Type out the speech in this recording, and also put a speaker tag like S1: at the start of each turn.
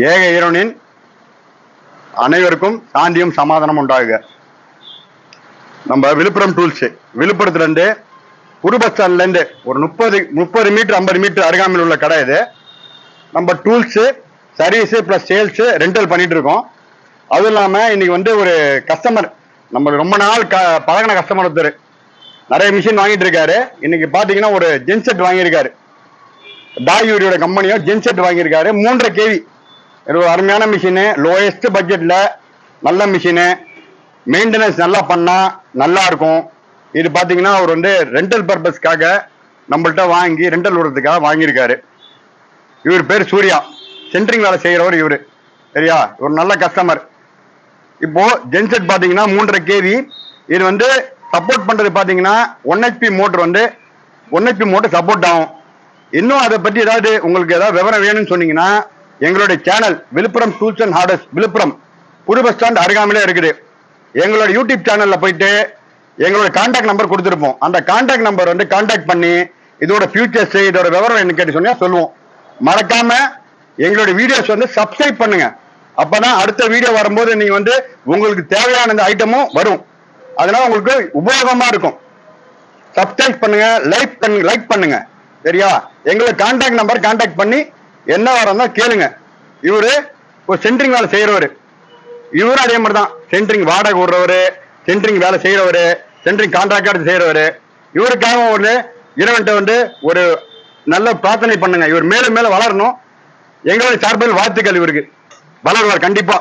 S1: ஏக இறைவனின் அனைவருக்கும் சாந்தியும் சமாதானம் உண்டாகுக. நம்ம விழுப்புரம் டூல்ஸ், விழுப்புரத்துல இருந்து புது பஸ் ஸ்டாண்ட்ல இருந்து ஒரு 30 மீட்டர் 50 மீட்டர் அருகாமையில் உள்ள கடை இது. நம்ம tools service plus sales rental பண்ணிட்டு இருக்கோம். அதுவும் இல்லாம இன்னைக்கு ஒரு கஸ்டமர், நம்ம ரொம்ப நாள் பழகின கஸ்டமர் ஒருத்தர் நிறைய மிஷின் வாங்கிட்டு இருக்காரு. இன்னைக்கு பாத்தீங்கன்னா ஒரு ஜென்செட் வாங்கியிருக்காரு. டாயூரியோட கம்பெனியோ ஜென்செட் வாங்கியிருக்காரு. 3.5 kV, இது ஒரு அருமையான மிஷினு, லோயஸ்ட் பட்ஜெட்ல நல்ல மிஷினு, மெயின்டெனன்ஸ் நல்லா பண்ணா நல்லா இருக்கும். இது பாத்தீங்கன்னா அவர் ரெண்டல் பர்பஸ்க்காக நம்மள்ட்ட வாங்கி ரெண்டல் விடுறதுக்காக வாங்கியிருக்காரு. இவர் பேர் சூர்யா, சென்ட்ரிங் வேலை செய்யறவர் இவரு, சரியா? ஒரு நல்ல கஸ்டமர். இப்போ ஜென்செட் பாத்தீங்கன்னா 3.5 kV, இது சப்போர்ட் பண்றது பாத்தீங்கன்னா 1 HP motor 1 HP motor support ஆகும். இன்னும் அதை பத்தி உங்களுக்கு ஏதாவது விவரம் வேணும்னு சொன்னீங்கன்னா எங்களுடைய channel Villupuram tools and hardwares, Villupuram புது பஸ் ஸ்டாண்ட் அருகாமையிலே இருக்குது. எங்களோட யூடியூப் சேனல்ல போயிட்டு எங்களோட கான்டாக்ட் நம்பர் கொடுத்துருப்போம். அந்த கான்டாக்ட் நம்பர் கான்டாக்ட் பண்ணி இதோட ஃபியூச்சர்ஸ், இதோட விவரம் என்ன கேட்டு சொன்னா சொல்லுவோம். மறக்காம எங்களோட வீடியோஸ் சப்ஸ்கிரைப் பண்ணுங்க. அப்பதான் அடுத்த வீடியோ வரும்போது நீங்க உங்களுக்கு தேவையான இந்த ஐட்டமும் வரும். அதனால உங்களுக்கு உபயோகமா இருக்கும். சப்ஸ்கிரைப் பண்ணுங்க, லைக் பண்ணுங்க, சரியா? எங்களுக்கு கான்டாக்ட் நம்பர் கான்டாக்ட் பண்ணி என்ன வரதா கேளுங்க. இவரு ஒரு சென்ட்ரிங் வேலை செய்யறவரு, இவரும் அதே மாதிரி தான். சென்ட்ரிங் வாடகை விடுறவரு, சென்ட்ரிங் வேலை செய்யறவரு, சென்ட்ரிங் கான்ட்ராக்ட் செய்யறவரு. இவருக்காக இறைவன்ட்ட ஒரு நல்ல பிரார்த்தனை பண்ணுங்க. இவர் மேலும் மேலும் வளரணும். எங்களுடைய சார்பில் வாழ்த்துக்கள். இவருக்கு வளருவார் கண்டிப்பா.